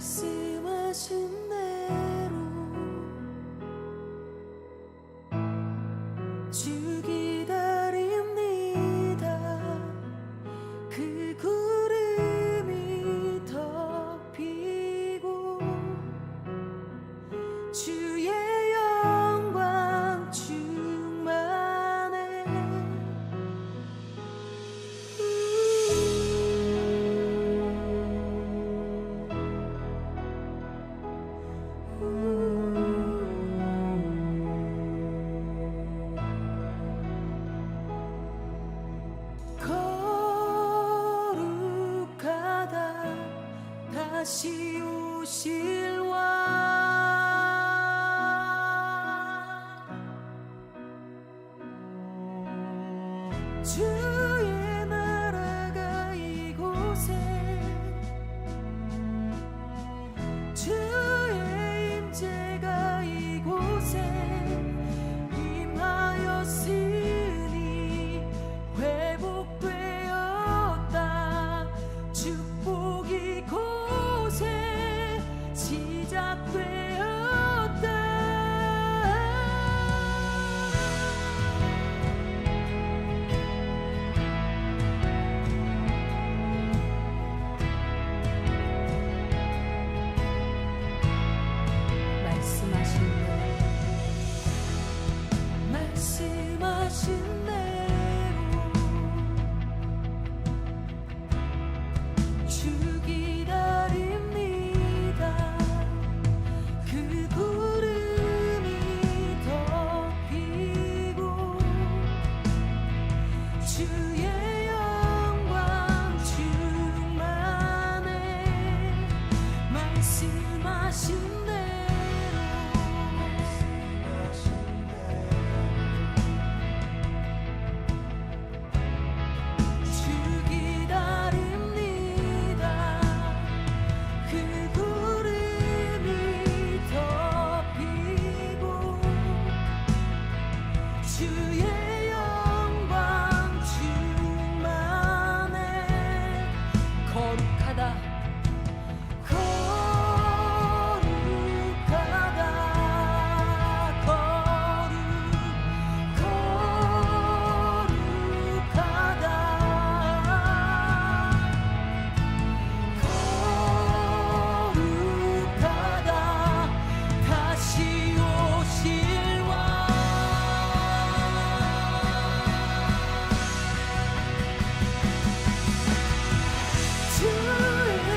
말씀하신 대로 주 기다립니다. 그 구름이 덮이고 주의 영광 충만해. 거룩하다 다시 오실 왕. 주의 나라가 이곳에 주의 임재가 이곳에 임하였으니 회복되었다. 축복이 곳에 시작되었다. 말씀하신 대로 주 기다립니다. 그 구름이 덮이고 주의 영광 충만해. 말씀하신 주의 영광 충만해. 거룩하다 거룩하다 거룩하다 다시 오실 왕. 주의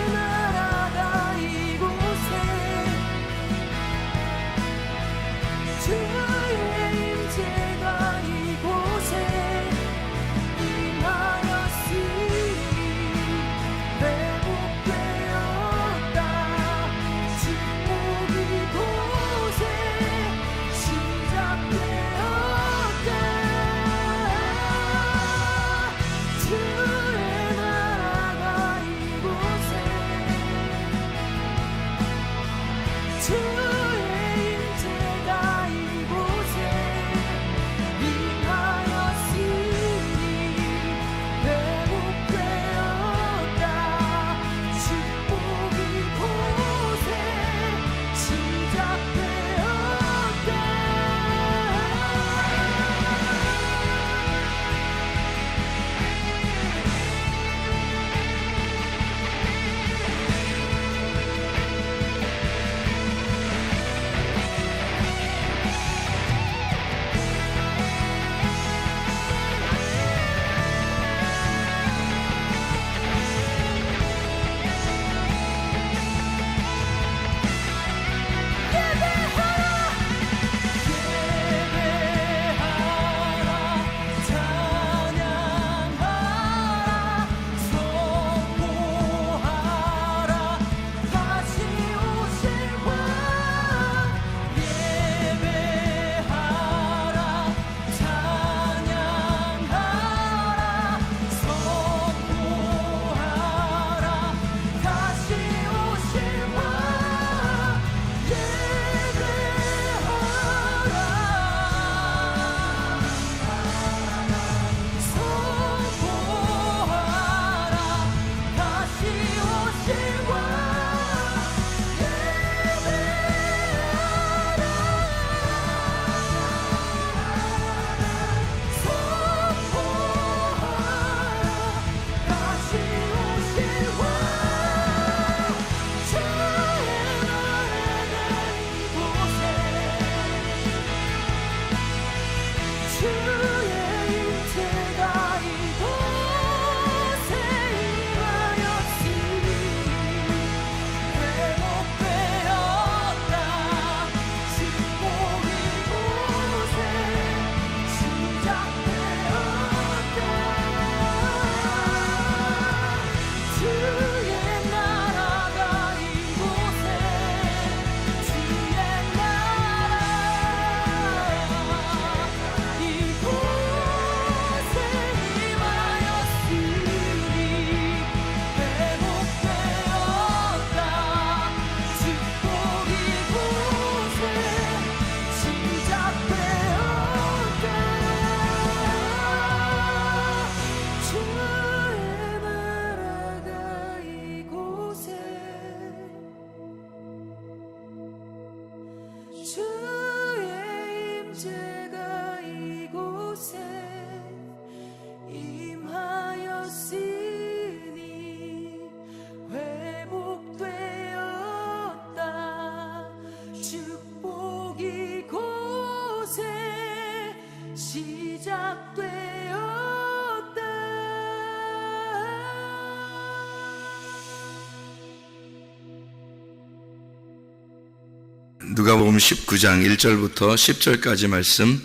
누가복음 19장 1절부터 10절까지 말씀,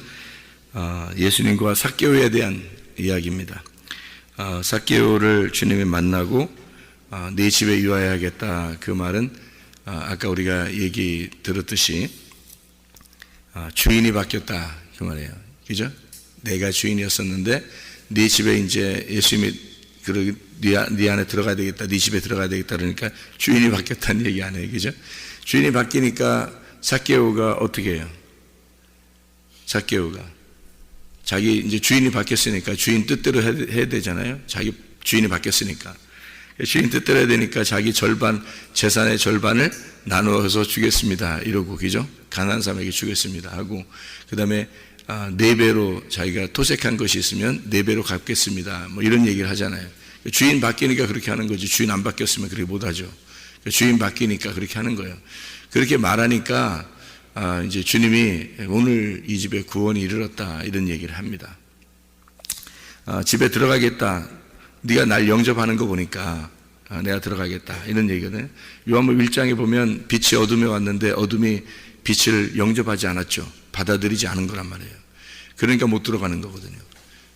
예수님과 삭개오에 대한 이야기입니다. 삭개오를 주님이 만나고 네 집에 유하여야겠다, 그 말은 아까 우리가 얘기 들었듯이 주인이 바뀌었다 그 말이에요. 그죠? 내가 주인이었었는데 네 집에 이제 예수님이 네 안에 들어가야 되겠다, 네 집에 들어가야 되겠다 그러니까 주인이 바뀌었다는 얘기 아니에요. 그죠? 주인이 바뀌니까 삭개오가 어떻게 해요? 삭개오가 자기 이제 주인이 바뀌었으니까 주인 뜻대로 해야 되잖아요. 자기 주인이 바뀌었으니까 주인 뜻대로 해야 되니까 자기 절반, 재산의 절반을 나누어서 주겠습니다 이러고, 그죠? 가난한 사람에게 주겠습니다 하고, 그 다음에 4배로 자기가 토색한 것이 있으면 4배로 갚겠습니다 뭐 이런 얘기를 하잖아요. 주인 바뀌니까 그렇게 하는 거지, 주인 안 바뀌었으면 그렇게 못하죠. 주인 바뀌니까 그렇게 하는 거예요. 그렇게 말하니까 이제 주님이 오늘 이 집에 구원이 이르렀다 이런 얘기를 합니다. 집에 들어가겠다, 네가 날 영접하는 거 보니까 내가 들어가겠다 이런 얘기거든요. 요한복음 1장에 보면 빛이 어둠에 왔는데 어둠이 빛을 영접하지 않았죠. 받아들이지 않은 거란 말이에요. 그러니까 못 들어가는 거거든요.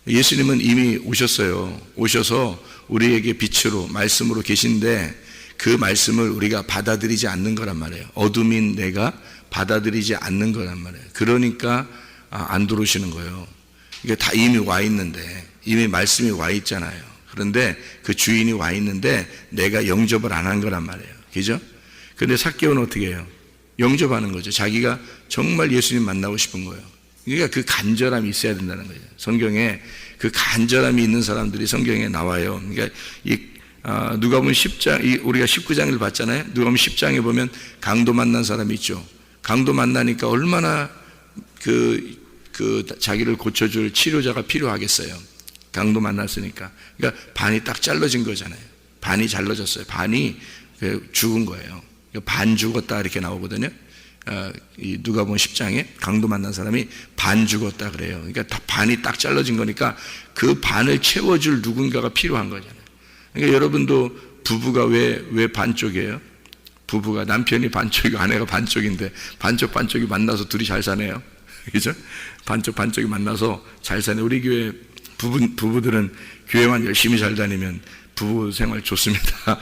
예수님은 이미 오셨어요. 오셔서 우리에게 빛으로, 말씀으로 계신데 그 말씀을 우리가 받아들이지 않는 거란 말이에요. 어둠인 내가 받아들이지 않는 거란 말이에요. 그러니까 안 들어오시는 거예요. 이게 다 이미 와 있는데, 이미 말씀이 와 있잖아요. 그런데 그 주인이 와 있는데 내가 영접을 안 한 거란 말이에요. 그죠? 그런데 삭개오는 어떻게 해요? 영접하는 거죠. 자기가 정말 예수님 만나고 싶은 거예요. 그러니까 그 간절함이 있어야 된다는 거예요. 성경에 그 간절함이 있는 사람들이 성경에 나와요. 그러니까 누가복음 10장, 우리가 19장을 봤잖아요. 누가복음 10장에 보면 강도 만난 사람이 있죠. 강도 만나니까 얼마나 자기를 고쳐줄 치료자가 필요하겠어요. 강도 만났으니까. 그러니까 반이 딱 잘라진 거잖아요. 반이 잘라졌어요. 반이 죽은 거예요. 반 죽었다 이렇게 나오거든요. 이 누가복음 10장에 강도 만난 사람이 반 죽었다 그래요. 그러니까 반이 딱 잘라진 거니까 그 반을 채워줄 누군가가 필요한 거잖아요. 그러니까 여러분도 부부가 왜 반쪽이에요? 부부가 남편이 반쪽이고 아내가 반쪽인데 반쪽이 만나서 둘이 잘 사네요. 그죠? 반쪽이 만나서 잘 사네. 우리 교회 부부들은 교회만 열심히 잘 다니면 부부 생활 좋습니다.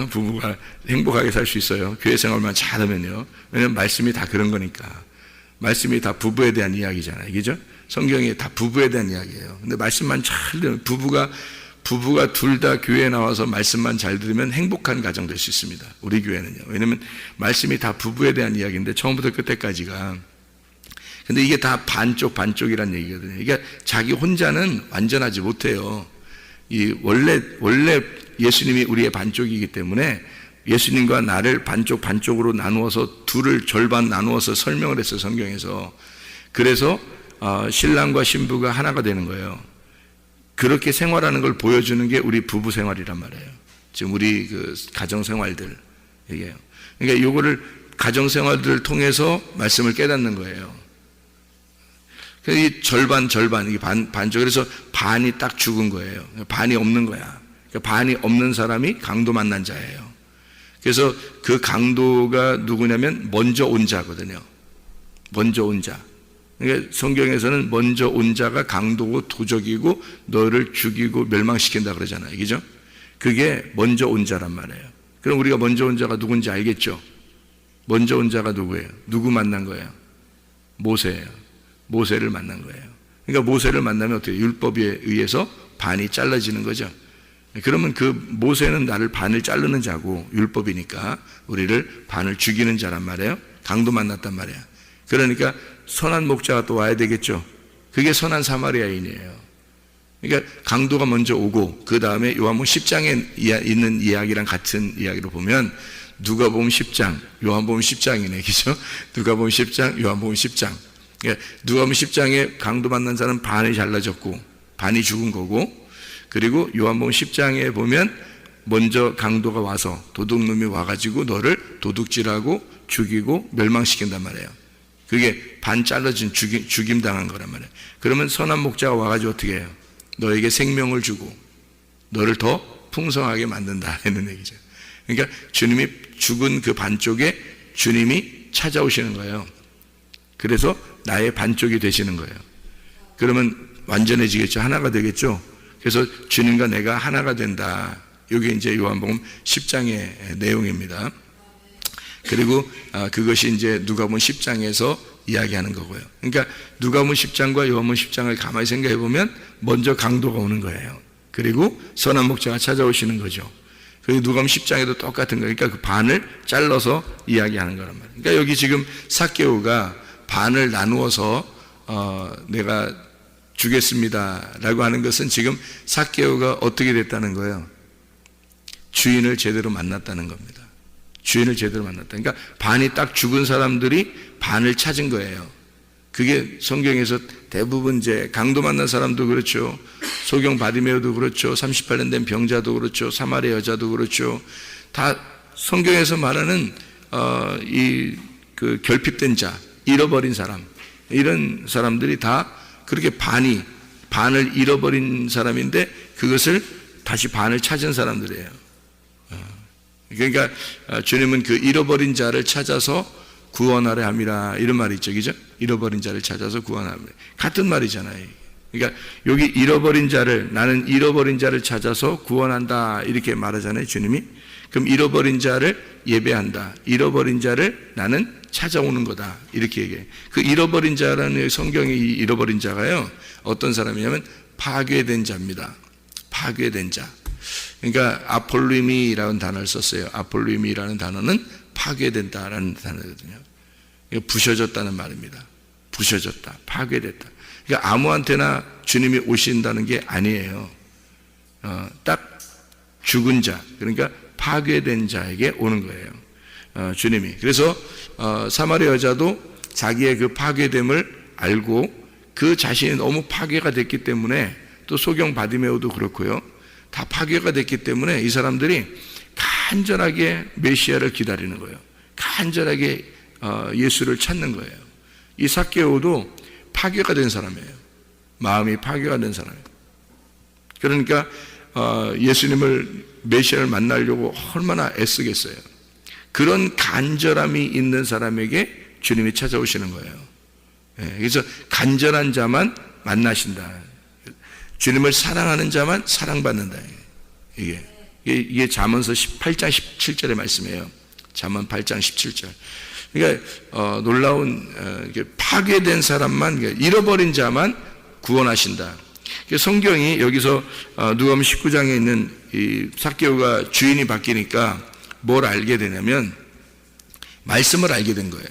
부부가 행복하게 살 수 있어요. 교회 생활만 잘하면요. 왜냐면 말씀이 다 그런 거니까. 말씀이 다 부부에 대한 이야기잖아요. 그죠? 성경이 다 부부에 대한 이야기예요. 근데 말씀만 잘 들으면 부부가 둘 다 교회에 나와서 말씀만 잘 들으면 행복한 가정 될 수 있습니다. 우리 교회는요. 왜냐면 말씀이 다 부부에 대한 이야기인데 처음부터 끝까지가. 근데 이게 다 반쪽이란 얘기거든요. 그러니까 자기 혼자는 완전하지 못해요. 원래 예수님이 우리의 반쪽이기 때문에 예수님과 나를 반쪽으로 나누어서 둘을 절반 나누어서 설명을 했어요. 성경에서. 그래서 신랑과 신부가 하나가 되는 거예요. 그렇게 생활하는 걸 보여주는 게 우리 부부 생활이란 말이에요. 지금 우리 가정 생활들 얘기해요. 그러니까 요거를 가정 생활들을 통해서 말씀을 깨닫는 거예요. 이 절반, 이게 반쪽. 그래서 반이 딱 죽은 거예요. 반이 없는 거야. 그러니까 반이 없는 사람이 강도 만난 자예요. 그래서 그 강도가 누구냐면 먼저 온 자거든요. 먼저 온 자. 그러니까 성경에서는 먼저 온 자가 강도고 도적이고 너를 죽이고 멸망시킨다 그러잖아요. 그죠? 그게 먼저 온 자란 말이에요. 그럼 우리가 먼저 온 자가 누군지 알겠죠? 먼저 온 자가 누구예요? 누구 만난 거예요? 모세예요. 모세를 만난 거예요. 그러니까 모세를 만나면 어떻게 율법에 의해서 반이 잘라지는 거죠. 그러면 그 모세는 나를 반을 자르는 자고 율법이니까 우리를 반을 죽이는 자란 말이에요. 강도 만났단 말이에요. 그러니까 선한 목자가 또 와야 되겠죠. 그게 선한 사마리아인이에요. 그러니까 강도가 먼저 오고 그 다음에 요한복음 10장에 있는 이야기랑 같은 이야기로 보면 누가복음 10장, 요한복음 10장이네. 그죠? 누가복음 10장, 요한복음 10장. 누가복음 10장에 강도 만난 사람은 반이 잘라졌고 반이 죽은 거고, 그리고 요한복음 10장에 보면 먼저 강도가 와서 도둑놈이 와가지고 너를 도둑질하고 죽이고 멸망시킨단 말이에요. 그게 반 잘라진 죽임 당한 거란 말이에요. 그러면 선한 목자가 와가지고 어떻게 해요? 너에게 생명을 주고 너를 더 풍성하게 만든다 하는 얘기죠. 그러니까 주님이 죽은 그 반쪽에 주님이 찾아오시는 거예요. 그래서 나의 반쪽이 되시는 거예요. 그러면 완전해지겠죠. 하나가 되겠죠. 그래서 주님과 내가 하나가 된다. 이게 이제 요한복음 10장의 내용입니다. 그리고 그것이 이제 누가복음 10장에서 이야기하는 거고요. 그러니까 누가복음 10장과 요한복음 10장을 가만히 생각해 보면 먼저 강도가 오는 거예요. 그리고 선한 목자가 찾아오시는 거죠. 그리고 누가복음 10장에도 똑같은 거예요. 그러니까 그 반을 잘라서 이야기하는 거란 말이에요. 그러니까 여기 지금 삭개오가 반을 나누어서 내가 주겠습니다라고 하는 것은 지금 삭개오가 어떻게 됐다는 거예요? 주인을 제대로 만났다는 겁니다. 주인을 제대로 만났다. 그러니까 반이 딱 죽은 사람들이 반을 찾은 거예요. 그게 성경에서 대부분 이제 강도 만난 사람도 그렇죠. 소경 바디메오도 그렇죠. 38년 된 병자도 그렇죠. 사마리 여자도 그렇죠. 다 성경에서 말하는 그 결핍된 자, 잃어버린 사람, 이런 사람들이 다 그렇게 반을 잃어버린 사람인데 그것을 다시 반을 찾은 사람들이에요. 그러니까 주님은 그 잃어버린 자를 찾아서 구원하려 함이라, 이런 말이 있죠. 그죠? 잃어버린 자를 찾아서 구원하라. 같은 말이잖아요. 그러니까 여기 잃어버린 자를, 나는 잃어버린 자를 찾아서 구원한다, 이렇게 말하잖아요, 주님이. 그럼 잃어버린 자를 예배한다. 잃어버린 자를 나는 찾아오는 거다, 이렇게 얘기해요. 그 잃어버린 자라는 성경의 이 잃어버린 자가요, 어떤 사람이냐면 파괴된 자입니다. 파괴된 자. 그러니까 아폴루미라는 단어를 썼어요. 아폴루미라는 단어는 파괴된다라는 단어거든요. 부셔졌다는 말입니다. 부셔졌다, 파괴됐다. 그러니까 아무한테나 주님이 오신다는 게 아니에요. 딱 죽은 자, 그러니까 파괴된 자에게 오는 거예요. 주님이. 그래서 사마리 여자도 자기의 그 파괴됨을 알고 그 자신이 너무 파괴가 됐기 때문에, 또 소경 바디메오도 그렇고요. 다 파괴가 됐기 때문에 이 사람들이 간절하게 메시아를 기다리는 거예요. 간절하게 예수를 찾는 거예요. 이 삭개오도 파괴가 된 사람이에요. 마음이 파괴가 된 사람이에요. 그러니까 예수님을, 메시아를 만나려고 얼마나 애쓰겠어요. 그런 간절함이 있는 사람에게 주님이 찾아오시는 거예요. 그래서 간절한 자만 만나신다. 주님을 사랑하는 자만 사랑받는다. 이게 잠언서 8장 17절의 말씀이에요. 잠언 8장 17절. 그러니까 놀라운, 파괴된 사람만, 잃어버린 자만 구원하신다. 성경이 여기서 누가복음 19장에 있는 이 삭개오가 주인이 바뀌니까 뭘 알게 되냐면 말씀을 알게 된 거예요.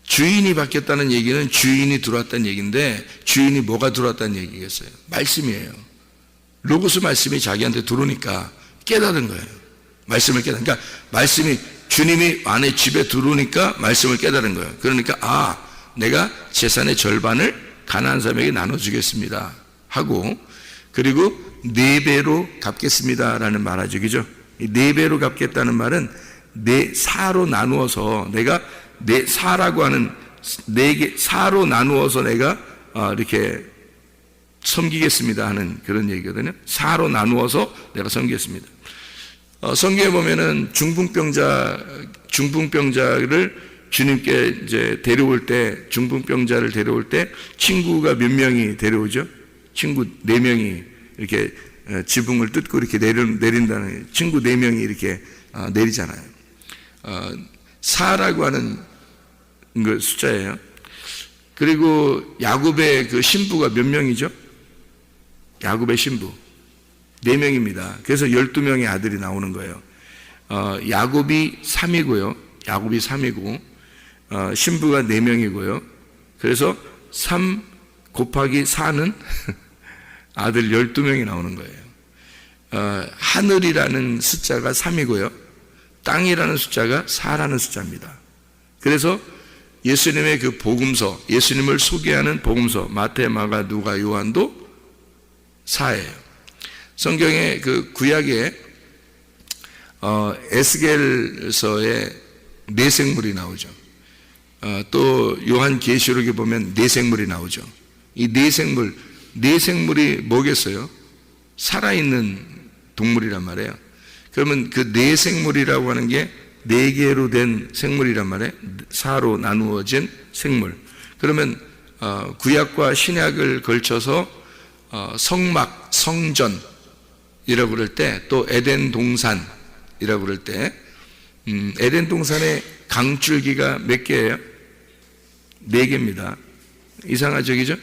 주인이 바뀌었다는 얘기는 주인이 들어왔다는 얘기인데, 주인이 뭐가 들어왔다는 얘기겠어요? 말씀이에요. 로고스 말씀이 자기한테 들어오니까 깨달은 거예요. 말씀을 깨달은. 그러니까 말씀이, 주님이 안에 집에 들어오니까 말씀을 깨달은 거예요. 그러니까 내가 재산의 절반을 가난한 사람에게 나눠주겠습니다 하고, 그리고 4배로 갚겠습니다라는 말하죠. 그죠? 4배로 갚겠다는 말은 4로 나누어서, 내가 4라고 하는 4개, 4로 나누어서 내가 이렇게 섬기겠습니다 하는 그런 얘기거든요. 4로 나누어서 내가 섬기겠습니다. 성경에 보면은 중풍병자를 주님께 이제 데려올 때, 중풍병자를 데려올 때 친구가 몇 명이 데려오죠? 친구 4명이 이렇게 지붕을 뜯고 이렇게 내린다는, 친구 4명이 이렇게 내리잖아요. 4라고 하는 그 숫자예요. 그리고 야곱의 그 신부가 몇 명이죠? 야곱의 신부 4명입니다. 그래서 12명의 아들이 나오는 거예요. 야곱이 3이고요. 야곱이 3이고 신부가 4명이고요. 그래서 3 곱하기 4는 아들 12명이 나오는 거예요. 하늘이라는 숫자가 3이고요. 땅이라는 숫자가 4라는 숫자입니다. 그래서 예수님의 그 복음서, 예수님을 소개하는 복음서, 마태, 마가, 누가, 요한도 4예요. 성경의 그 구약에 에스겔서에 4생물이 나오죠. 또 요한 계시록에 보면 4생물이 나오죠. 이 4생물이 뭐겠어요? 살아있는 동물이란 말이에요. 그러면 그 4생물이라고 하는 게 4개로 된 생물이란 말이에요. 4로 나누어진 생물. 그러면 구약과 신약을 걸쳐서 성막, 성전이라고 그럴 때, 또 에덴 동산이라고 그럴 때, 에덴 동산의 강줄기가 몇 개예요? 4개입니다. 이상하죠, 그죠?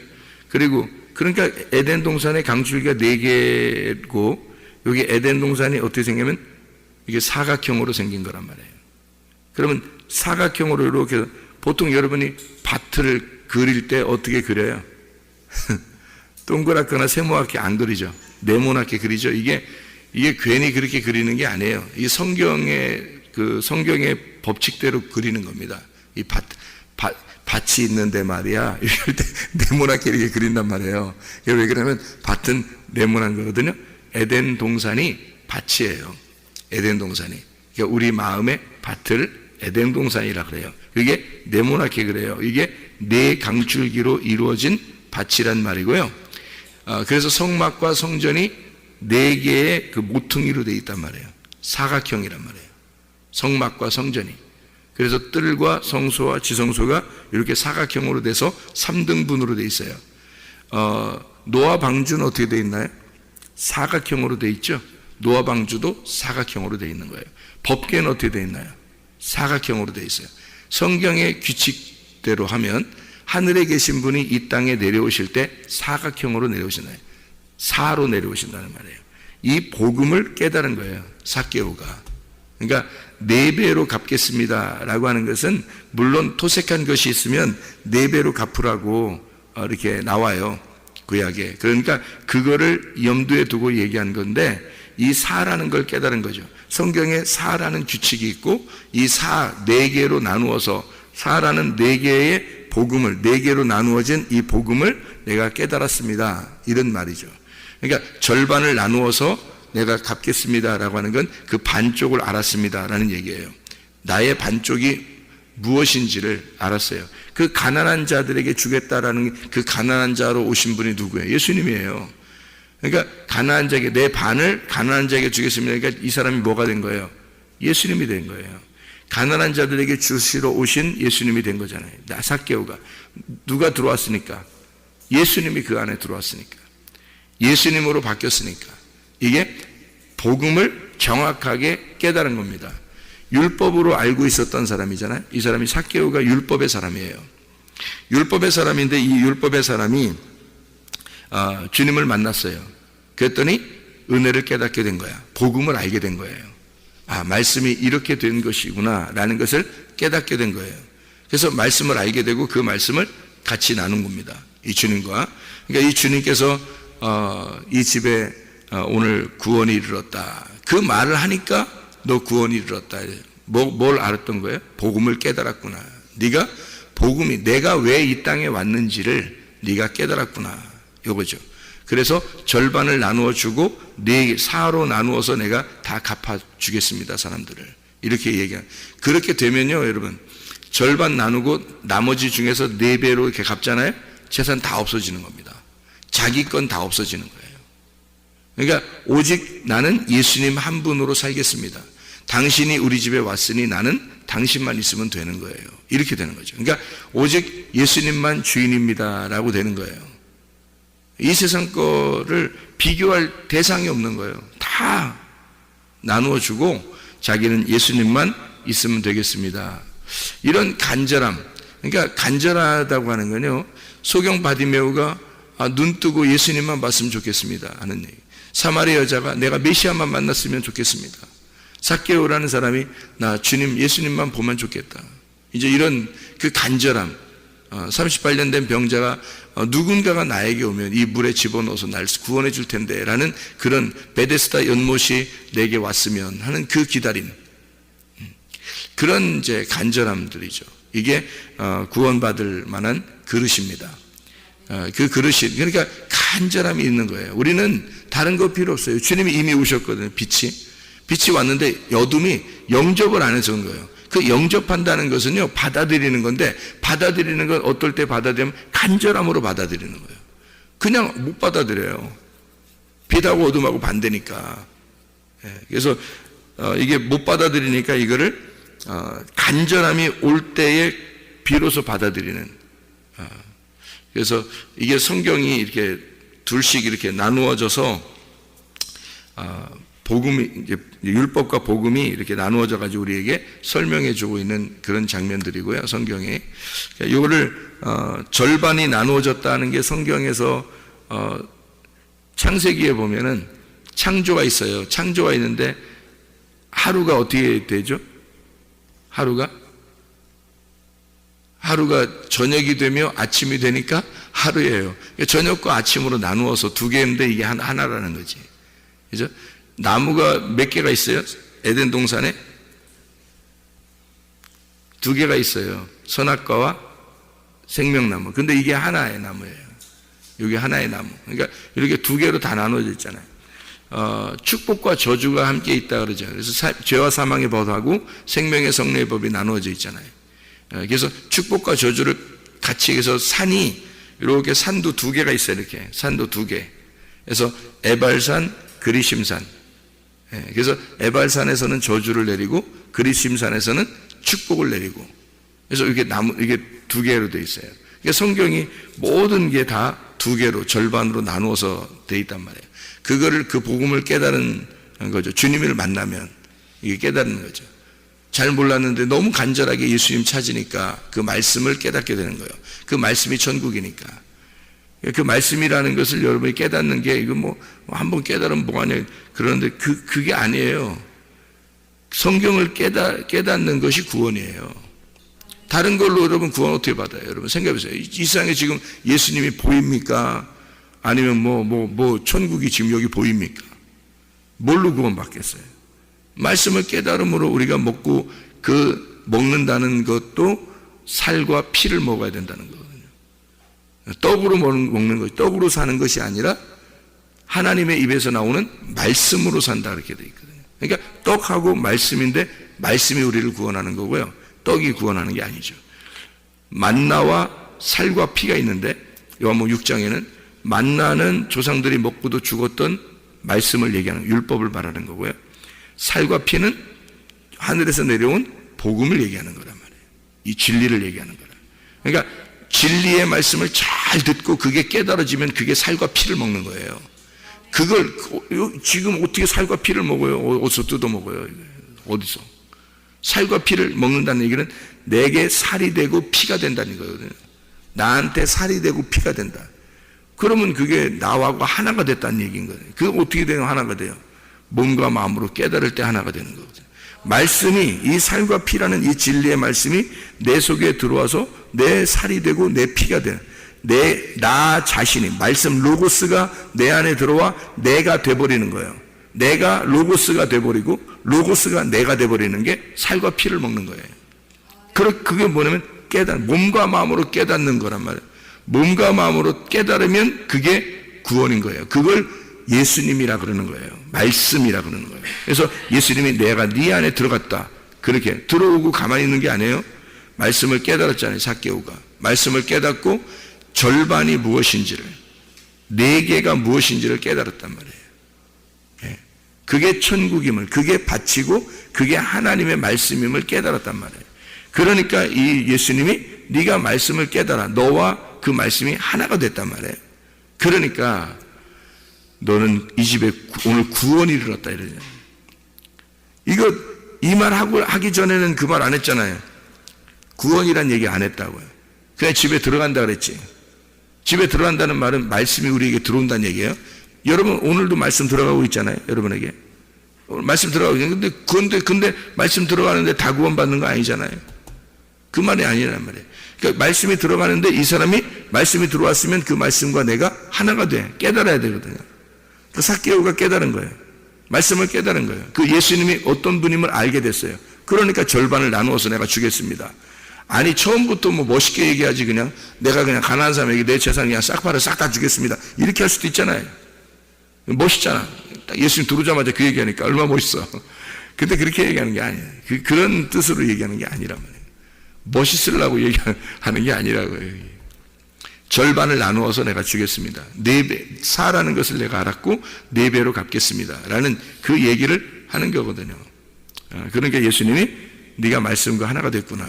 그리고 그러니까 에덴 동산의 강줄기가 4개고, 여기 에덴 동산이 어떻게 생기면 이게 사각형으로 생긴 거란 말이에요. 그러면 사각형으로 이렇게, 보통 여러분이 밭을 그릴 때 어떻게 그려요? 동그랗거나 세모하게 안 그리죠. 네모나게 그리죠. 이게 괜히 그렇게 그리는 게 아니에요. 이 성경의 법칙대로 그리는 겁니다. 이 밭이 있는데 말이야, 이럴 때 네모나게 이렇게 그린단 말이에요. 왜 그러냐면 밭은 네모난 거거든요. 에덴 동산이 밭이에요. 에덴 동산이. 그러니까 우리 마음의 밭을 에덴 동산이라 그래요. 그게 네모나게 그래요. 이게 4강줄기로 이루어진 밭이란 말이고요. 그래서 성막과 성전이 4개의 그 모퉁이로 되어 있단 말이에요. 사각형이란 말이에요. 성막과 성전이. 그래서 뜰과 성소와 지성소가 이렇게 사각형으로 돼서 3등분으로 되어 있어요. 노아 방주는 어떻게 되어 있나요? 사각형으로 되어 있죠. 노아 방주도 사각형으로 되어 있는 거예요. 법궤는 어떻게 되어 있나요? 사각형으로 되어 있어요. 성경의 규칙대로 하면 하늘에 계신 분이 이 땅에 내려오실 때 사각형으로 내려오신다요. 4로 내려오신다는 말이에요. 이 복음을 깨달은 거예요. 삭개오가. 그러니까 4배로 갚겠습니다 라고 하는 것은, 물론 토색한 것이 있으면 4배로 갚으라고 이렇게 나와요, 구약에. 그러니까 그거를 염두에 두고 얘기한 건데, 이 4라는 걸 깨달은 거죠. 성경에 4라는 규칙이 있고, 이 4개로 나누어서 4라는 4개의 복음을, 4개로 나누어진 이 복음을 내가 깨달았습니다, 이런 말이죠. 그러니까 절반을 나누어서 내가 갚겠습니다라고 하는 건 그 반쪽을 알았습니다라는 얘기예요. 나의 반쪽이 무엇인지를 알았어요. 그 가난한 자들에게 주겠다라는, 그 가난한 자로 오신 분이 누구예요? 예수님이에요. 그러니까 가난한 자에게, 내 반을 가난한 자에게 주겠습니다. 그러니까 이 사람이 뭐가 된 거예요? 예수님이 된 거예요. 가난한 자들에게 주시러 오신 예수님이 된 거잖아요. 삭개오가. 누가 들어왔으니까? 예수님이 그 안에 들어왔으니까. 예수님으로 바뀌었으니까. 이게 복음을 정확하게 깨달은 겁니다. 율법으로 알고 있었던 사람이잖아요. 이 사람이 삭개오가 율법의 사람이에요. 율법의 사람인데, 이 율법의 사람이 주님을 만났어요. 그랬더니 은혜를 깨닫게 된 거야. 복음을 알게 된 거예요. 말씀이 이렇게 된 것이구나 라는 것을 깨닫게 된 거예요. 그래서 말씀을 알게 되고 그 말씀을 같이 나눈 겁니다, 이 주님과. 그러니까 이 주님께서 이 집에 오늘 구원이 이르렀다, 그 말을 하니까 너 구원이 이르렀다. 뭘 알았던 거예요? 복음을 깨달았구나. 네가 복음이, 내가 왜 이 땅에 왔는지를 네가 깨달았구나, 이거죠. 그래서 절반을 나누어 주고 4로 나누어서 내가 다 갚아주겠습니다, 사람들을. 이렇게 얘기한. 그렇게 되면요, 여러분, 절반 나누고 나머지 중에서 4배로 이렇게 갚잖아요. 재산 다 없어지는 겁니다. 자기 건 다 없어지는 거예요. 그러니까 오직 나는 예수님 한 분으로 살겠습니다. 당신이 우리 집에 왔으니 나는 당신만 있으면 되는 거예요. 이렇게 되는 거죠. 그러니까 오직 예수님만 주인입니다 라고 되는 거예요. 이 세상 거를 비교할 대상이 없는 거예요. 다 나누어 주고 자기는 예수님만 있으면 되겠습니다. 이런 간절함, 그러니까 간절하다고 하는 건요, 소경 바디메오가 눈 뜨고 예수님만 봤으면 좋겠습니다 하는 얘기. 사마리 여자가 내가 메시아만 만났으면 좋겠습니다. 삭개오라는 사람이 나 주님, 예수님만 보면 좋겠다. 이제 이런 그 간절함. 38년 된 병자가 누군가가 나에게 오면 이 물에 집어넣어서 날 구원해 줄 텐데 라는 그런 베데스다 연못이 내게 왔으면 하는 그 기다림, 그런 이제 간절함들이죠. 이게 구원받을 만한 그릇입니다. 그 그릇이, 그러니까 간절함이 있는 거예요. 우리는 다른 거 필요 없어요. 주님이 이미 오셨거든요. 빛이 왔는데 여둠이 영접을 안 해서 온 거예요. 그 영접한다는 것은요, 받아들이는 건데, 받아들이는 건 어떨 때 받아들이면 간절함으로 받아들이는 거예요. 그냥 못 받아들여요. 빛하고 어둠하고 반대니까. 그래서 이게 못 받아들이니까 이거를 간절함이 올 때에 비로소 받아들이는. 그래서 이게 성경이 이렇게 둘씩 이렇게 나누어져서 복음이 이제 율법과 복음이 이렇게 나누어져 가지고 우리에게 설명해 주고 있는 그런 장면들이고요. 성경에 이거를 절반이 나누어졌다는 게 성경에서 창세기에 보면은 창조가 있어요. 창조가 있는데 하루가 어떻게 되죠? 하루가 저녁이 되며 아침이 되니까 하루예요. 저녁과 아침으로 나누어서 두 개인데 이게 하나라는 거지. 그죠? 나무가 몇 개가 있어요? 에덴 동산에 두 개가 있어요. 선악과와 생명나무. 근데 이게 하나의 나무예요. 이게 하나의 나무. 그러니까 이렇게 두 개로 다 나눠져 있잖아요. 축복과 저주가 함께 있다 그러죠. 그래서 죄와 사망의 법하고 생명의 성례의 법이 나누어져 있잖아요. 그래서 축복과 저주를 같이 해서 산이 이렇게 산도 두 개가 있어요. 이렇게 산도 두 개. 그래서 에발산, 그리심산. 그래서 에발산에서는 저주를 내리고 그리심산에서는 축복을 내리고. 그래서 이게 이게 두 개로 되어 있어요. 그러니까 성경이 모든 게 다 두 개로 절반으로 나누어서 되어 있단 말이에요. 그거를 그 복음을 깨달은 거죠. 주님을 만나면 이게 깨닫는 거죠. 잘 몰랐는데 너무 간절하게 예수님 찾으니까 그 말씀을 깨닫게 되는 거예요. 그 말씀이 천국이니까. 그 말씀이라는 것을 여러분이 깨닫는 게 이거 뭐 한번 깨달으면 뭐하냐 그러는데 그게 아니에요. 성경을 깨닫는 것이 구원이에요. 다른 걸로 여러분 구원 어떻게 받아요? 여러분 생각해보세요. 이 세상에 지금 예수님이 보입니까? 아니면 뭐 천국이 지금 여기 보입니까? 뭘로 구원 받겠어요? 말씀을 깨달음으로 우리가 먹고 먹는다는 것도 살과 피를 먹어야 된다는 거거든요. 떡으로 먹는 것, 떡으로 사는 것이 아니라 하나님의 입에서 나오는 말씀으로 산다 이렇게 돼 있거든요. 그러니까 떡하고 말씀인데 말씀이 우리를 구원하는 거고요. 떡이 구원하는 게 아니죠. 만나와 살과 피가 있는데 요한복음 6장에는 만나는 조상들이 먹고도 죽었던 말씀을 얘기하는 율법을 말하는 거고요. 살과 피는 하늘에서 내려온 복음을 얘기하는 거란 말이에요. 이 진리를 얘기하는 거라. 그러니까 진리의 말씀을 잘 듣고 그게 깨달아지면 그게 살과 피를 먹는 거예요. 그걸 지금 어떻게 살과 피를 먹어요? 어디서 뜯어 먹어요? 어디서? 살과 피를 먹는다는 얘기는 내게 살이 되고 피가 된다는 거거든요. 나한테 살이 되고 피가 된다. 그러면 그게 나하고 하나가 됐다는 얘기인 거예요. 그게 어떻게 되면 하나가 돼요? 몸과 마음으로 깨달을 때 하나가 되는 거거든요. 말씀이 이 살과 피라는 이 진리의 말씀이 내 속에 들어와서 내 살이 되고 내 피가 되는 나 자신이 말씀 로고스가 내 안에 들어와 내가 돼버리는 거예요. 내가 로고스가 돼버리고 로고스가 내가 돼버리는 게 살과 피를 먹는 거예요. 그게 뭐냐면 몸과 마음으로 깨닫는 거란 말이에요. 몸과 마음으로 깨달으면 그게 구원인 거예요. 그걸 예수님이라 그러는 거예요. 말씀이라 그러는 거예요. 그래서 예수님이 내가 네 안에 들어갔다. 그렇게 들어오고 가만히 있는 게 아니에요. 말씀을 깨달았잖아요. 삭개오가. 말씀을 깨닫고 절반이 무엇인지를, 네 개가 무엇인지를 깨달았단 말이에요. 그게 천국임을, 그게 바치고 그게 하나님의 말씀임을 깨달았단 말이에요. 그러니까 이 예수님이 네가 말씀을 깨달아. 너와 그 말씀이 하나가 됐단 말이에요. 그러니까 너는 이 집에 오늘 구원이 이르렀다 이러잖아요. 이 말 하기 전에는 그 말 안 했잖아요. 구원이란 얘기 안 했다고요. 그냥 집에 들어간다 그랬지. 집에 들어간다는 말은 말씀이 우리에게 들어온다는 얘기예요. 여러분 오늘도 말씀 들어가고 있잖아요. 여러분에게 말씀 들어가고 있는데 근데 말씀 들어가는데 다 구원받는 거 아니잖아요. 그 말이 아니란 말이에요. 그러니까 말씀이 들어가는데 이 사람이 말씀이 들어왔으면 그 말씀과 내가 하나가 돼. 깨달아야 되거든요. 그 삭개오가 깨달은 거예요. 말씀을 깨달은 거예요. 그 예수님이 어떤 분임을 알게 됐어요. 그러니까 절반을 나누어서 내가 주겠습니다. 아니 처음부터 뭐 멋있게 얘기하지 그냥 내가 그냥 가난한 사람에게 내 재산 그냥 싹 팔아 싹 다 주겠습니다. 이렇게 할 수도 있잖아요. 멋있잖아. 딱 예수님 들어오자마자 그 얘기하니까 얼마나 멋있어. 근데 그렇게 얘기하는 게 아니에요. 그런 뜻으로 얘기하는 게 아니란 말이에요. 멋있으려고 얘기하는 게 아니라고요. 절반을 나누어서 내가 주겠습니다. 4배, 사라는 것을 내가 알았고 4배로 갚겠습니다. 라는 그 얘기를 하는 거거든요. 그러니까 예수님이 네가 말씀과 하나가 됐구나.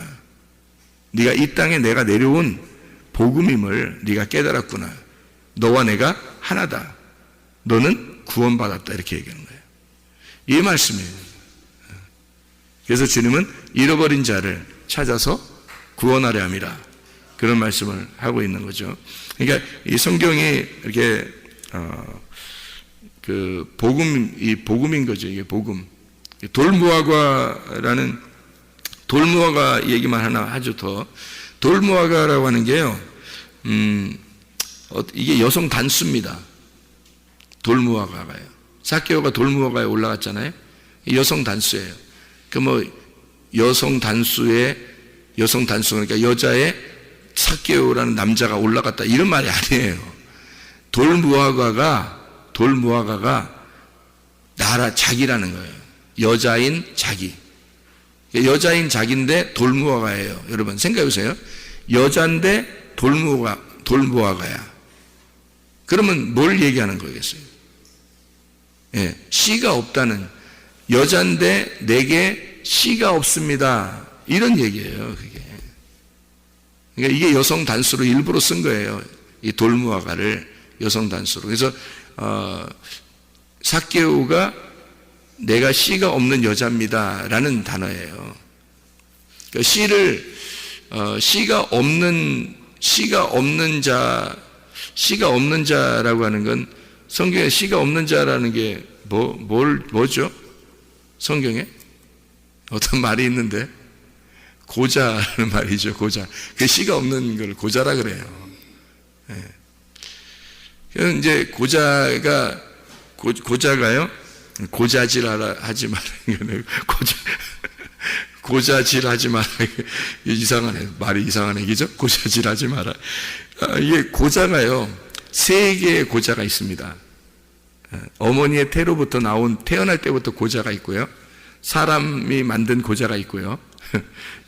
네가 이 땅에 내가 내려온 복음임을 네가 깨달았구나. 너와 내가 하나다. 너는 구원받았다. 이렇게 얘기하는 거예요. 이 말씀이에요. 그래서 주님은 잃어버린 자를 찾아서 구원하려 함이라. 그런 말씀을 하고 있는 거죠. 그러니까 이 성경이 이렇게 그 복음인 거죠. 이게 복음. 돌무화과라는 돌무화과 얘기만 하나 하죠. 더 돌무화과라고 하는 게요. 이게 여성 단수입니다. 돌무화과가요. 삭개오가 돌무화과에 올라갔잖아요. 여성 단수예요. 그 뭐 여성 단수 그러니까 여자의 삭개오라는 남자가 올라갔다 이런 말이 아니에요. 돌무화과가 나라 자기라는 거예요. 여자인 자기. 여자인 자기인데 돌무화과예요. 여러분 생각해 보세요. 여자인데 돌무화과야. 그러면 뭘 얘기하는 거겠어요? 예, 씨가 없다는, 여자인데 내게 씨가 없습니다. 이런 얘기예요, 그게. 그러니까 이게 여성 단수로 일부러 쓴 거예요. 이 돌무화과를 여성 단수로. 그래서 삭개오가 내가 씨가 없는 여자입니다라는 단어예요. 그러니까 씨가 없는 자라고 하는 건, 성경에 씨가 없는 자라는 게 뭐죠? 성경에 어떤 말이 있는데 고자라는 말이죠. 고자. 그 씨가 없는 걸 고자라 그래요. 예. 이제 고자가요. 고자질 하지 마라. 고자질 하지 마라. 이상하네. 말이 이상하네. 그죠? 고자질 하지 마라. 이게 고자가요. 세 개의 고자가 있습니다. 어머니의 태로부터 태어날 때부터 고자가 있고요. 사람이 만든 고자가 있고요.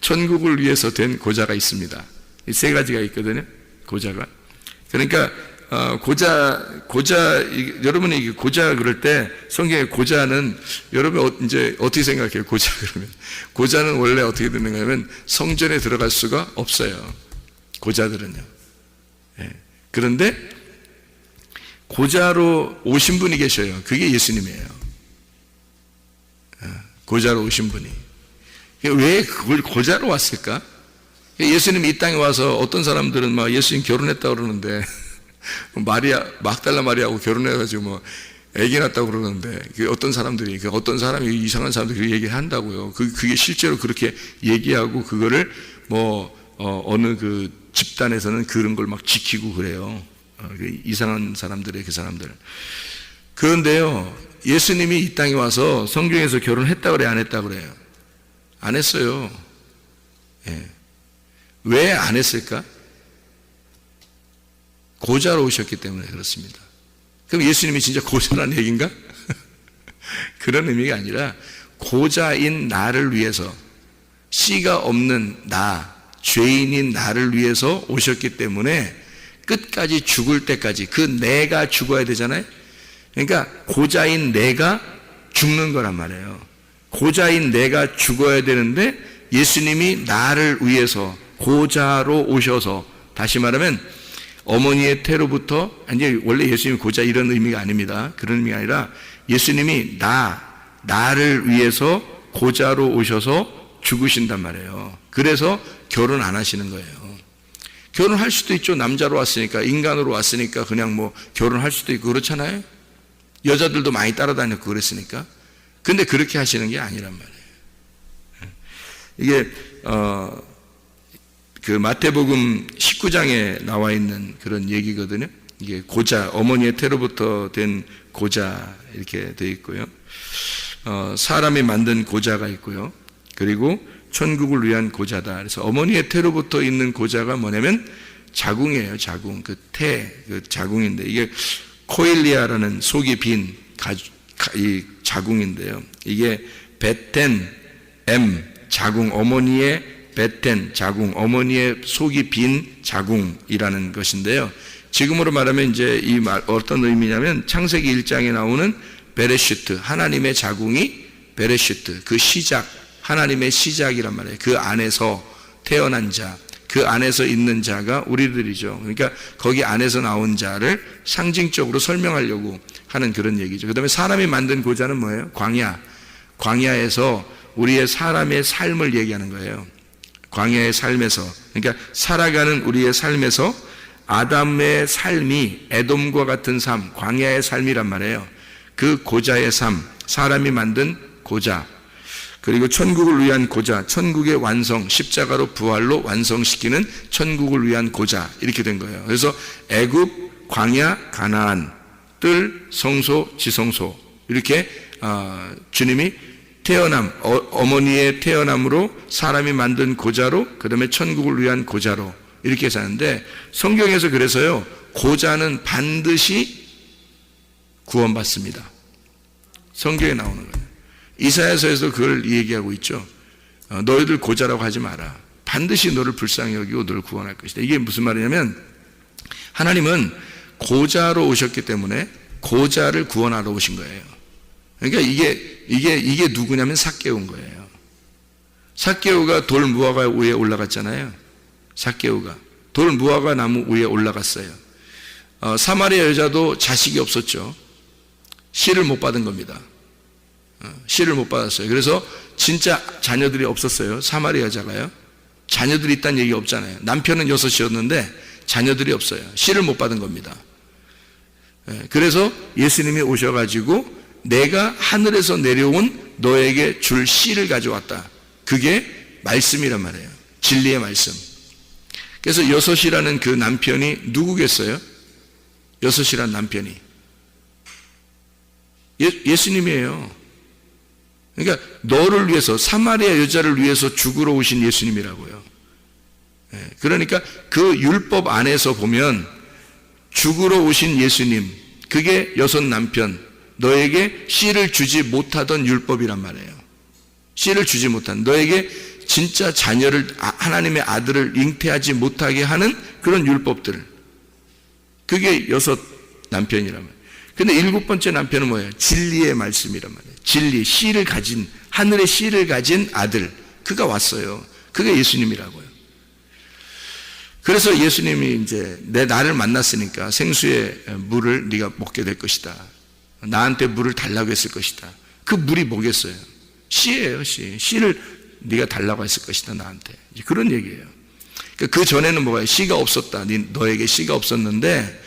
천국을 위해서 된 고자가 있습니다. 이 세 가지가 있거든요. 고자가. 그러니까 여러분이 고자 그럴 때 성경의 고자는 여러분 이제 어떻게 생각해요? 고자 그러면 고자는 원래 어떻게 되는가 하면 성전에 들어갈 수가 없어요. 고자들은요. 예. 그런데 고자로 오신 분이 계셔요. 그게 예수님이에요. 고자로 오신 분이. 왜 그걸 고자로 왔을까? 예수님이 이 땅에 와서 어떤 사람들은 막 예수님 결혼했다고 그러는데 막달라 마리아하고 결혼해가지고 뭐 애기 낳았다고 그러는데, 어떤 사람이 이상한 사람들이 그 얘기를 한다고요. 그게 실제로 그렇게 얘기하고 그거를 어느 그 집단에서는 그런 걸 막 지키고 그래요. 이상한 사람들의 그 사람들. 그런데요, 예수님이 이 땅에 와서 성경에서 결혼했다 그래, 안 했다 그래요? 안 했어요. 예. 왜 안 했을까? 고자로 오셨기 때문에 그렇습니다. 그럼 예수님이 진짜 고자라는 얘기인가? 그런 의미가 아니라 고자인 나를 위해서, 씨가 없는 죄인인 나를 위해서 오셨기 때문에 끝까지 죽을 때까지 그 내가 죽어야 되잖아요. 그러니까 고자인 내가 죽는 거란 말이에요. 고자인 내가 죽어야 되는데 예수님이 나를 위해서 고자로 오셔서, 다시 말하면 어머니의 태로부터, 원래 예수님이 고자 이런 의미가 아닙니다. 그런 의미가 아니라 예수님이 나를 위해서 고자로 오셔서 죽으신단 말이에요. 그래서 결혼 안 하시는 거예요. 결혼할 수도 있죠. 남자로 왔으니까, 인간으로 왔으니까 그냥 뭐 결혼할 수도 있고 그렇잖아요. 여자들도 많이 따라다녔고 그랬으니까. 근데 그렇게 하시는 게 아니란 말이에요. 이게 그 마태복음 19장에 나와 있는 그런 얘기거든요. 이게 고자, 어머니의 태로부터 된 고자 이렇게 되어 있고요. 사람이 만든 고자가 있고요. 그리고 천국을 위한 고자다. 그래서 어머니의 태로부터 있는 고자가 뭐냐면 자궁이에요. 자궁. 그 자궁인데, 이게 코일리아라는 속이 빈 이 자궁인데요. 이게 베텐 자궁, 어머니의 베텐 자궁, 어머니의 속이 빈 자궁이라는 것인데요. 지금으로 말하면 이제 이 말 어떤 의미냐면 창세기 1장에 나오는 베레슈트, 하나님의 자궁이 베레슈트, 그 시작, 하나님의 시작이란 말이에요. 그 안에서 태어난 자, 그 안에서 있는 자가 우리들이죠. 그러니까 거기 안에서 나온 자를 상징적으로 설명하려고 하는 그런 얘기죠. 그 다음에 사람이 만든 고자는 뭐예요? 광야. 광야에서 우리의 사람의 삶을 얘기하는 거예요. 광야의 삶에서, 그러니까 살아가는 우리의 삶에서 아담의 삶이 에돔과 같은 삶, 광야의 삶이란 말이에요. 그 고자의 삶, 사람이 만든 고자, 그리고 천국을 위한 고자, 천국의 완성, 십자가로 부활로 완성시키는 천국을 위한 고자, 이렇게 된 거예요. 그래서 애굽, 광야, 가나안, 뜰, 성소, 지성소, 이렇게 주님이 태어남, 어머니의 태어남으로 사람이 만든 고자로, 그 다음에 천국을 위한 고자로 이렇게 사는데, 성경에서 그래서요, 고자는 반드시 구원받습니다. 성경에 나오는 거예요. 이사야서에서 그걸 얘기하고 있죠. 너희들 고자라고 하지 마라. 반드시 너를 불쌍히 여기고 너를 구원할 것이다. 이게 무슨 말이냐면, 하나님은 고자로 오셨기 때문에 고자를 구원하러 오신 거예요. 그러니까 이게 누구냐면 삭개오인 거예요. 삭개오가 돌 무화과 위에 올라갔잖아요. 삭개오가 돌 무화과 나무 위에 올라갔어요. 사마리아 여자도 자식이 없었죠. 씨를 못 받은 겁니다. 씨를 못 받았어요. 그래서 진짜 자녀들이 없었어요. 사마리아 여자가요. 자녀들이 있다는 얘기 없잖아요. 남편은 6이었는데 자녀들이 없어요. 씨를 못 받은 겁니다. 그래서 예수님이 오셔가지고 내가 하늘에서 내려온 너에게 줄 씨를 가져왔다. 그게 말씀이란 말이에요. 진리의 말씀. 그래서 6이라는 그 남편이 누구겠어요? 6이라는 남편이 예수님이에요. 그러니까 너를 위해서, 사마리아 여자를 위해서 죽으러 오신 예수님이라고요. 그러니까 그 율법 안에서 보면 죽으러 오신 예수님, 그게 6 남편, 너에게 씨를 주지 못하던 율법이란 말이에요. 씨를 주지 못한, 너에게 진짜 자녀를, 하나님의 아들을 잉태하지 못하게 하는 그런 율법들, 그게 6 남편이란 말이에요. 근데 7번째 남편은 뭐예요? 진리의 말씀이란 말이에요. 진리, 씨를 가진, 하늘의 씨를 가진 아들, 그가 왔어요. 그게 예수님이라고요. 그래서 예수님이 이제 나를 만났으니까 생수의 물을 네가 먹게 될 것이다. 나한테 물을 달라고 했을 것이다. 그 물이 뭐겠어요? 씨예요, 씨. 씨를 네가 달라고 했을 것이다, 나한테. 그런 얘기예요. 그 전에는 뭐가 씨가 없었다. 너에게 씨가 없었는데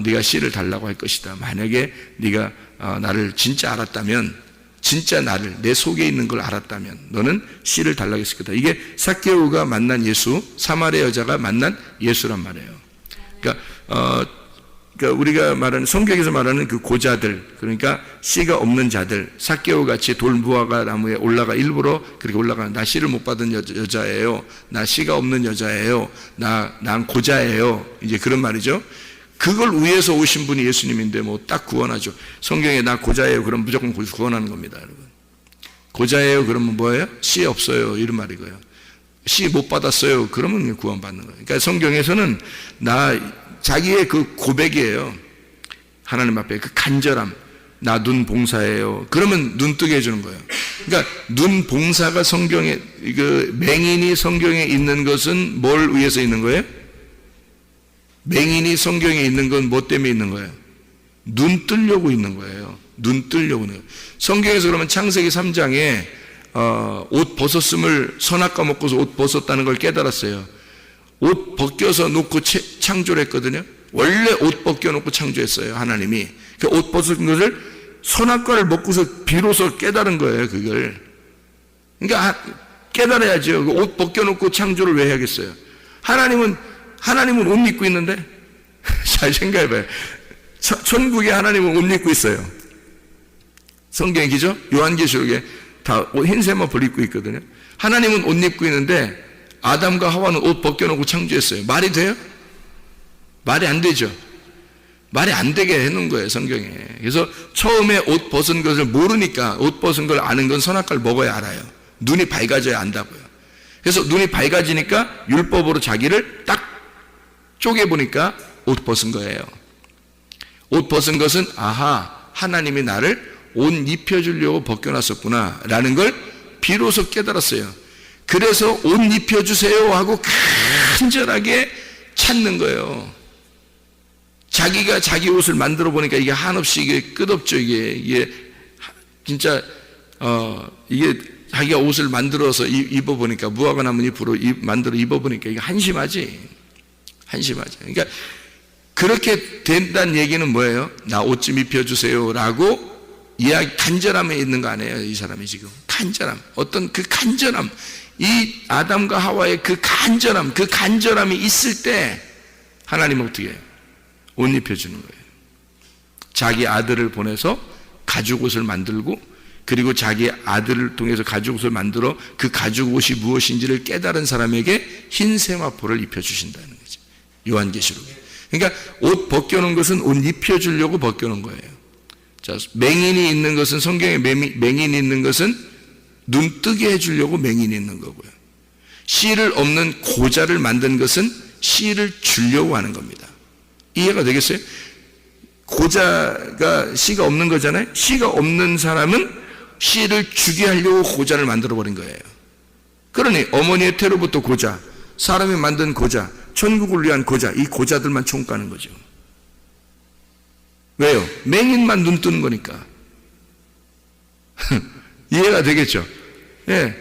네가 씨를 달라고 할 것이다. 만약에 네가 나를 진짜 알았다면, 진짜 나를, 내 속에 있는 걸 알았다면 너는 씨를 달라고 했을 거다. 이게 삭개오가 만난 예수, 사마리아 여자가 만난 예수란 말이에요. 그러니까 우리가 말하는, 성경에서 말하는 그 고자들, 그러니까 씨가 없는 자들, 삭개오 같이 돌 무화과 나무에 올라가, 일부러 그렇게 올라가는, 나 씨를 못 받은 여자예요, 나 씨가 없는 여자예요, 난 고자예요, 이제 그런 말이죠. 그걸 위해서 오신 분이 예수님인데 뭐 딱 구원하죠. 성경에 나 고자예요 그럼 무조건 구원하는 겁니다, 여러분. 고자예요 그러면 뭐예요? 씨 없어요, 이런 말이고요. 씨 못 받았어요 그러면 구원받는 거예요. 그러니까 성경에서는 자기의 그 고백이에요. 하나님 앞에 그 간절함, 나 눈 봉사예요 그러면 눈 뜨게 해주는 거예요. 그러니까 눈 봉사가 성경에, 그 맹인이 성경에 있는 것은 뭘 위해서 있는 거예요? 맹인이 성경에 있는 건 뭐 때문에 있는 거예요? 눈 뜨려고 있는 거예요. 눈 뜨려고 있는 거예요. 성경에서 그러면 창세기 3장에 옷 벗었음을, 선악과 먹고서 옷 벗었다는 걸 깨달았어요. 옷 벗겨서 놓고 창조를 했거든요. 원래 옷 벗겨놓고 창조했어요, 하나님이. 그 옷 벗은 것을 선악과를 먹고서 비로소 깨달은 거예요, 그걸. 그러니까 깨달아야죠. 옷 벗겨놓고 창조를 왜 해야겠어요? 하나님은 옷 입고 있는데? 잘 생각해봐요. 천국에 하나님은 옷 입고 있어요. 성경에 기죠? 요한계시록에 다 흰색 옷을 입고 있거든요. 하나님은 옷 입고 있는데 아담과 하와는 옷 벗겨놓고 창조했어요. 말이 돼요? 말이 안 되죠. 말이 안 되게 해놓은 거예요, 성경에. 그래서 처음에 옷 벗은 것을 모르니까, 옷 벗은 걸 아는 건 선악과를 먹어야 알아요. 눈이 밝아져야 안다고요. 그래서 눈이 밝아지니까 율법으로 자기를 딱 쪼개보니까 옷 벗은 거예요. 옷 벗은 것은, 아하, 하나님이 나를 옷 입혀주려고 벗겨놨었구나 라는 걸 비로소 깨달았어요. 그래서 옷 입혀주세요 하고 간절하게 찾는 거예요. 자기가 자기 옷을 만들어 보니까 이게 한없이 이게 끝없죠. 이게 진짜 이게 자기가 옷을 만들어서 입어 보니까 무화과 나무 잎으로 만들어 입어 보니까 이게 한심하지. 그러니까 그렇게 된다는 얘기는 뭐예요? 나 옷 좀 입혀주세요라고 이야기 간절함에 있는 거 아니에요? 이 사람이 지금 간절함, 어떤 그 간절함, 이 아담과 하와의 그 간절함이 있을 때 하나님은 어떻게 해요? 옷 입혀주는 거예요. 자기 아들을 보내서 가죽 옷을 만들고, 그리고 자기 아들을 통해서 가죽 옷을 만들어 그 가죽 옷이 무엇인지를 깨달은 사람에게 흰 세마포를 입혀주신다는 거죠. 요한계시록에. 그러니까 옷 벗겨놓은 것은 옷 입혀주려고 벗겨놓은 거예요. 자, 맹인이 있는 것은, 성경에 맹인이 있는 것은 눈 뜨게 해주려고 맹인이 있는 거고요. 씨를 없는 고자를 만든 것은 씨를 주려고 하는 겁니다. 이해가 되겠어요? 고자가 씨가 없는 거잖아요. 씨가 없는 사람은 씨를 주게 하려고 고자를 만들어 버린 거예요. 그러니 어머니의 태로부터 고자, 사람이 만든 고자, 천국을 위한 고자, 이 고자들만 총가는 거죠. 왜요? 맹인만 눈 뜨는 거니까. 이해가 되겠죠? 예.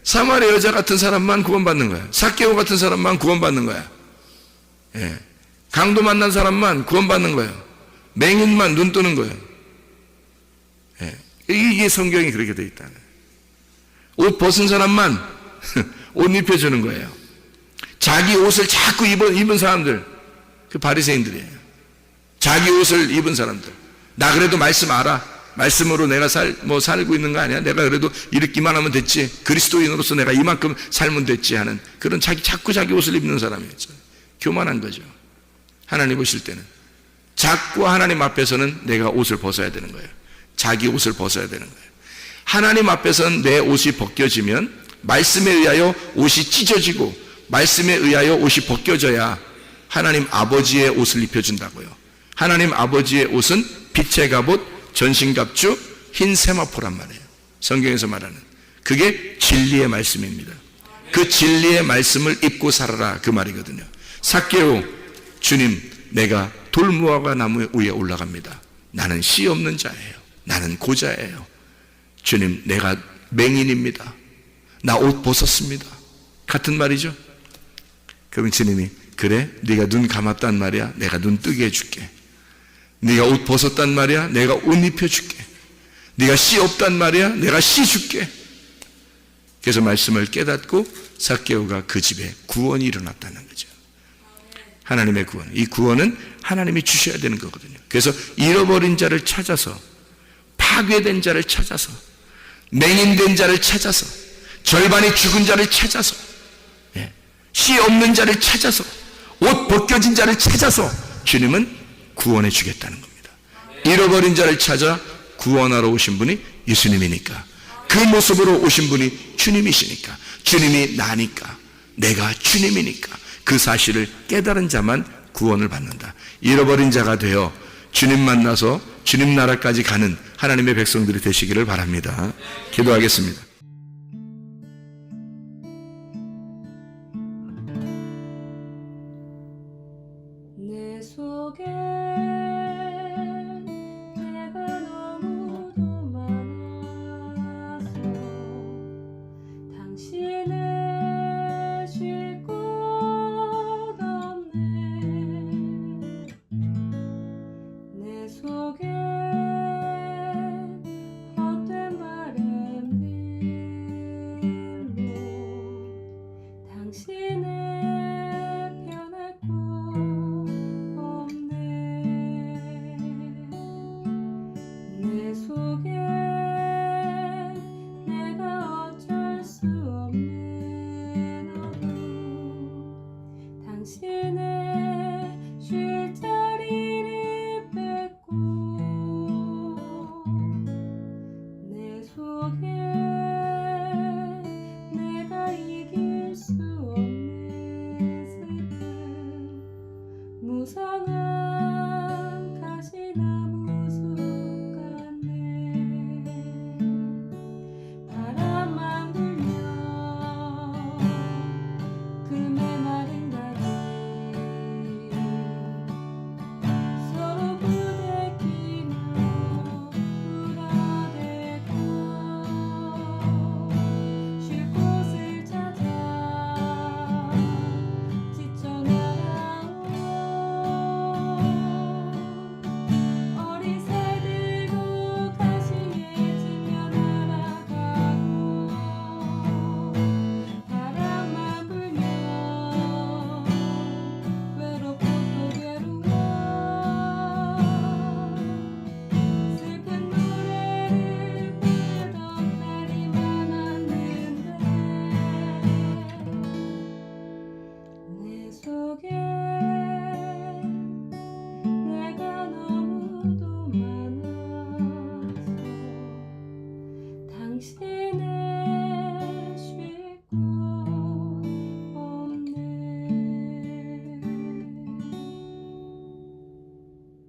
사마리아 여자 같은 사람만 구원받는 거야. 삭개오 같은 사람만 구원받는 거야. 예. 강도 만난 사람만 구원받는 거예요. 맹인만 눈 뜨는 거예요. 예. 이게 성경이 그렇게 돼 있다. 옷 벗은 사람만 옷 입혀주는 거예요. 자기 옷을 자꾸 입은 사람들, 그 바리새인들이에요. 자기 옷을 입은 사람들. 나 그래도 말씀 알아. 말씀으로 내가 살고 있는 거 아니야? 내가 그래도 이렇게만 하면 됐지. 그리스도인으로서 내가 이만큼 살면 됐지 하는 그런 자꾸 자기 옷을 입는 사람이었죠. 교만한 거죠. 하나님 보실 때는. 자꾸 하나님 앞에서는 내가 옷을 벗어야 되는 거예요. 자기 옷을 벗어야 되는 거예요. 하나님 앞에서는 내 옷이 벗겨지면 말씀에 의하여 옷이 찢어지고 말씀에 의하여 옷이 벗겨져야 하나님 아버지의 옷을 입혀준다고요. 하나님 아버지의 옷은 빛의 갑옷, 전신갑주, 흰 세마포란 말이에요. 성경에서 말하는 그게 진리의 말씀입니다. 그 진리의 말씀을 입고 살아라, 그 말이거든요. 삭개오, 주님, 내가 돌무화과 나무 위에 올라갑니다. 나는 씨 없는 자예요. 나는 고자예요. 주님, 내가 맹인입니다. 나 옷 벗었습니다. 같은 말이죠. 그러면 주님이, 그래, 네가 눈 감았단 말이야. 내가 눈 뜨게 해줄게. 네가 옷 벗었단 말이야. 내가 옷 입혀줄게. 네가 씨 없단 말이야. 내가 씨 줄게. 그래서 말씀을 깨닫고 삭개오가 그 집에 구원이 일어났다는 거죠. 하나님의 구원. 이 구원은 하나님이 주셔야 되는 거거든요. 그래서 잃어버린 자를 찾아서, 파괴된 자를 찾아서, 맹인된 자를 찾아서, 절반이 죽은 자를 찾아서, 씨 없는 자를 찾아서, 옷 벗겨진 자를 찾아서 주님은 구원해 주겠다는 겁니다. 잃어버린 자를 찾아 구원하러 오신 분이 예수님이니까, 그 모습으로 오신 분이 주님이시니까, 주님이 나니까, 내가 주님이니까 그 사실을 깨달은 자만 구원을 받는다. 잃어버린 자가 되어 주님 만나서 주님 나라까지 가는 하나님의 백성들이 되시기를 바랍니다. 기도하겠습니다. 내 속에 내가 너무도 많아서 당신